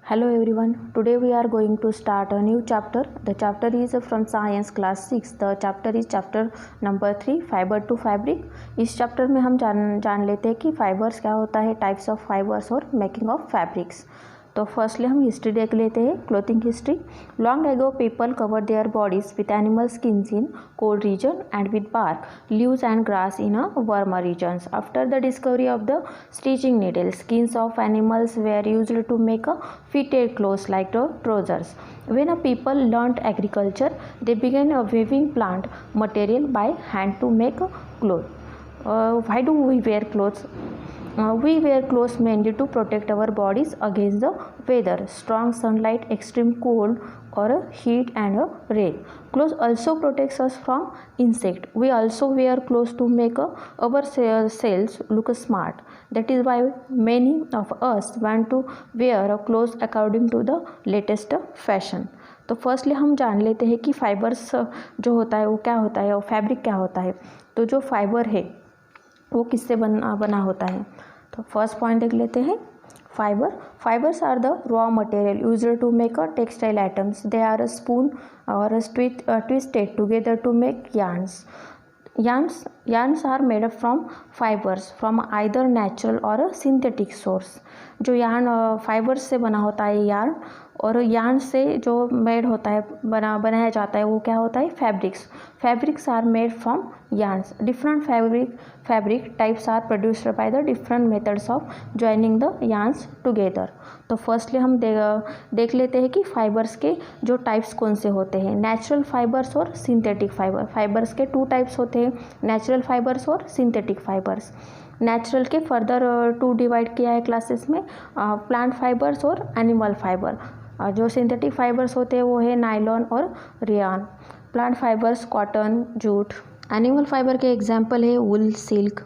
Hello everyone, today we are going to start a new chapter. The chapter is from science class 6. The chapter is chapter number 3 fiber to fabric. इस chapter में हम जान लेते हैं कि fibres क्या होता है, टाइप्स ऑफ फाइबर्स और मेकिंग ऑफ फैब्रिक्स. तो फर्स्टली हम हिस्ट्री देख लेते हैं. Clothing history. Long ago people cover their bodies with animal skins in cold region and with bark, leaves and grass in a warmer regions. After the discovery of the stitching needle, skins of animals were used to make a fitted clothes like the trousers. When a people learnt agriculture, they began weaving plant material by hand to make clothes. Why do we wear clothes? We wear clothes mainly to protect our bodies against the weather, strong sunlight, extreme cold or heat and rain. Clothes also protects us from insect. We also wear clothes to make ourselves look smart. That is why many of us want to wear clothes according to the latest fashion. तो firstly हम जान लेते हैं कि fibres जो होता है वो क्या होता है और फैब्रिक क्या होता है. तो जो फाइबर है वो किससे बना होता है. तो फर्स्ट पॉइंट देख लेते हैं. Fibres are the raw material used to make a textile items. They are spun और twisted together to make yarns are made from fibers from either natural or a synthetic source. जो yarn fibres से बना होता है yarn, और yarn से जो made होता है बनाया जाता है वो क्या होता है fabrics are made from yarns. Different fabric types are produced by the different methods of joining the yarns together. तो फर्स्टली हम देख लेते हैं कि फाइबर्स के जो टाइप्स कौन से होते हैं. नेचुरल फाइबर्स और सिंथेटिक फाइबर्स के 2 टाइप्स होते हैं, नेचुरल फाइबर्स और सिंथेटिक फाइबर्स. नेचुरल के फर्दर 2 डिवाइड किया है क्लासेस में, प्लांट फाइबर्स और एनिमल फाइबर. जो सिंथेटिक फाइबर्स होते हैं वो है नायलॉन और rayon. Plant fibres cotton, jute. Animal fibre के एग्जाम्पल है वुल, silk.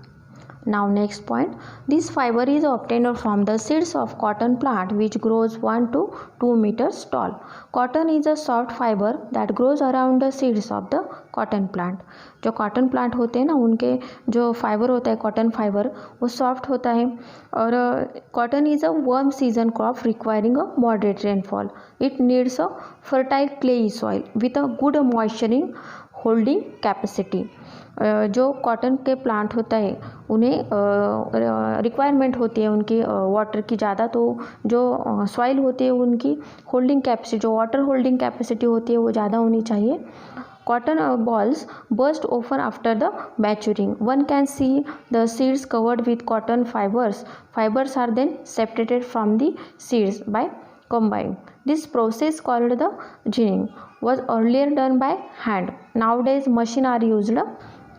Now next point, this fiber is obtained from the seeds of cotton plant which grows 1 to 2 meters tall. Cotton is a soft fiber that grows around the seeds of the cotton plant. जो cotton plant होते हैं ना उनके जो fibre होता है cotton fibre वो soft होता है. और cotton is a warm season crop requiring a moderate rainfall. It needs a fertile clayey soil with a good moisturing holding capacity. जो कॉटन के प्लांट होता है उन्हें रिक्वायरमेंट होती है उनकी वाटर की ज़्यादा. तो जो सॉइल होती है उनकी होल्डिंग कैपेसिटी, जो वाटर होल्डिंग कैपेसिटी होती है वो ज़्यादा होनी चाहिए. Cotton balls burst open after the maturing. One can see the seeds covered with cotton fibers. Fibers are then separated from the seeds by combining. This process called the ginning was earlier done by hand. Nowadays machine are used.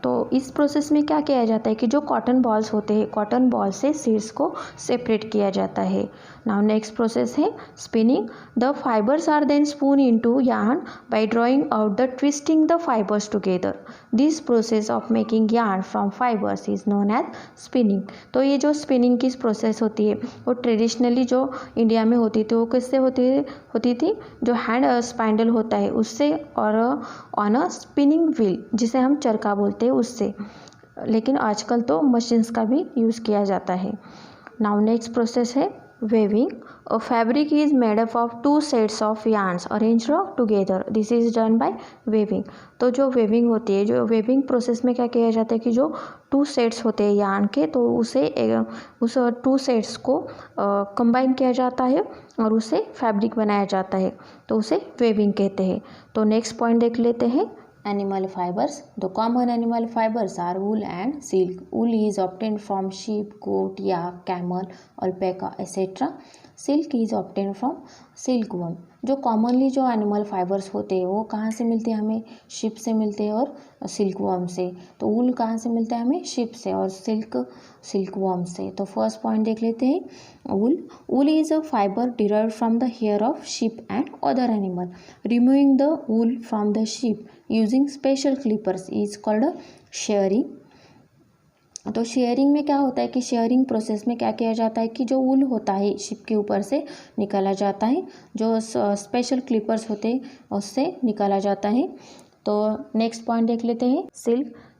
तो इस process में क्या किया जाता है कि जो cotton balls होते हैं कॉटन बॉल से सीड्स को सेपरेट किया जाता है. नाउ नेक्स्ट प्रोसेस है spinning. The fibres are then spun into yarn by drawing out the twisting the fibres together. This process of making yarn from fibres is known as spinning. तो ये जो spinning की process होती है वो traditionally जो India में होती थी वो किससे होती थी जो हैंड स्पाइंडल होता है उससे, और ऑन अ स्पिनिंग व्हील जिसे हम चरखा बोलते हैं उससे. लेकिन आजकल तो मशीन्स का भी यूज़ किया जाता है. नाउ नेक्स्ट प्रोसेस है weaving. A fabric is made up of 2 sets of yarns arranged together. This is done by weaving. तो जो वेविंग होती है, जो वेविंग प्रोसेस में क्या किया जाता है कि जो 2 सेट्स होते हैं yarn के तो उस 2 सेट्स को कंबाइन किया जाता है और उसे फैब्रिक बनाया जाता है, तो उसे वेविंग कहते हैं. तो नेक्स्ट पॉइंट देख लेते हैं. Animal fibers. The common animal fibers are wool and silk. Wool is obtained from sheep, goat, yak, camel, alpaca, etc. Silk is obtained from silkworm. जो कॉमनली जो एनिमल फाइबर्स होते हैं वो कहाँ से मिलते हैं हमें, शिप से मिलते हैं और सिल्कवर्म से. तो वूल कहाँ से मिलता है हमें, शिप से, और सिल्कवर्म से. तो फर्स्ट पॉइंट देख लेते हैं. Wool is a fibre derived from the hair of sheep and other animal. Removing the wool from the sheep using special clippers is called shearing. तो शेयरिंग में क्या होता है कि शेयरिंग प्रोसेस में क्या किया जाता है कि जो वूल होता है शिप के ऊपर से निकाला जाता है, जो स्पेशल क्लिपर्स होते हैं उससे निकाला जाता है. तो नेक्स्ट पॉइंट देख लेते हैं.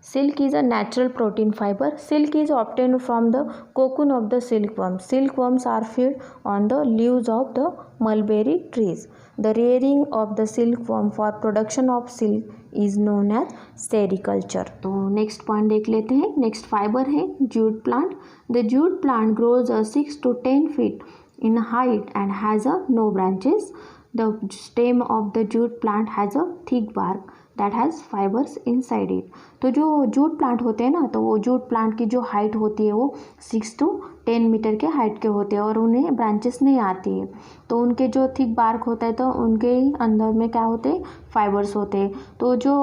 Silk is a natural protein fiber. Silk is obtained from the cocoon of the silkworm. Silkworms are fed on the leaves of the mulberry trees. The rearing of the silkworm for production of silk is known as sericulture. तो next point देख लेते हैं। Next fibre है jute plant. The jute plant grows 6 to 10 feet in height and has no branches. The stem of the jute plant has a thick bark that has fibers inside it. तो जो jute plant होते हैं ना, तो वो jute plant की जो height होती है वो 6 to 10 मीटर के हाइट के होते हैं और उन्हें ब्रांचेस नहीं आती है। तो उनके जो थिक बार्क होता है तो उनके अंदर में क्या होते हैं, फाइबर्स होते हैं। तो जो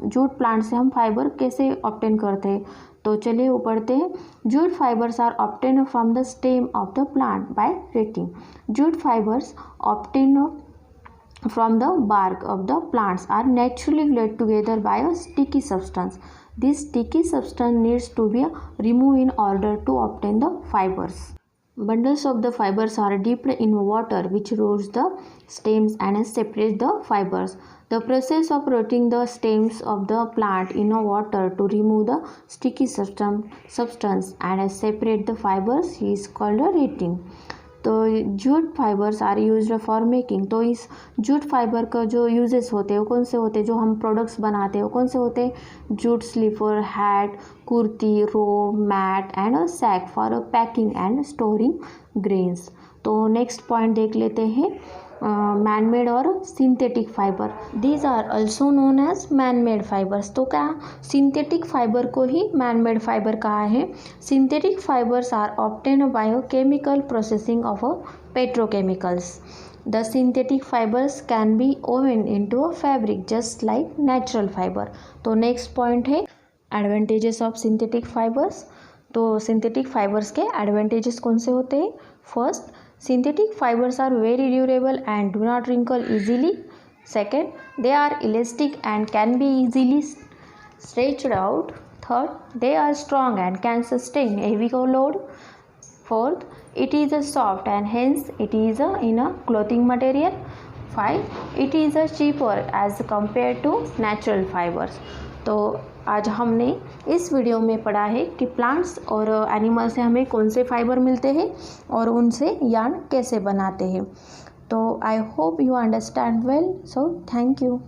जूट प्लांट से हम फाइबर कैसे ऑब्टेन करते हैं, तो चलिए वो पढ़ते हैं। Jute fibres are obtain from the stem of the plant by retting. Jute fibres obtain from the bark of the plants are naturally glued together by a sticky substance. This sticky substance needs to be removed in order to obtain the fibers. Bundles of the fibers are dipped in water which rots the stems and separates the fibers. The process of rotting the stems of the plant in water to remove the sticky substance and separate the fibers is called rotting. तो jute fibres are used for making. तो इस jute fibre का जो uses होते हैं वो कौन से होते हैं, जो हम प्रोडक्ट्स बनाते हैं वो कौन से होते हैं, jute sleeper, hat, kurti, robe, mat and sack for packing and storing grains. तो नेक्स्ट पॉइंट देख लेते हैं मैनमेड और synthetic fibre. These are also known as manmade fibres. तो क्या सिंथेटिक फाइबर को ही मैनमेड फाइबर कहा है। Synthetic fibres are obtain by chemical processing of petrochemicals. The synthetic fibres can be woven into a fabric just like natural fibre. तो next point है advantages of synthetic fibres. तो synthetic fibres के advantages कौन से होते हैं। First, synthetic fibers are very durable and do not wrinkle easily. Second, they are elastic and can be easily stretched out. Third, they are strong and can sustain heavy load. Fourth, it is soft and hence it is in a clothing material. 5, it is cheaper as compared to natural fibers. तो आज हमने इस video में पढ़ा है कि plants और animal से हमें कौन से फाइबर मिलते हैं और उनसे यार्न कैसे बनाते हैं। तो I hope you understand well. So thank you.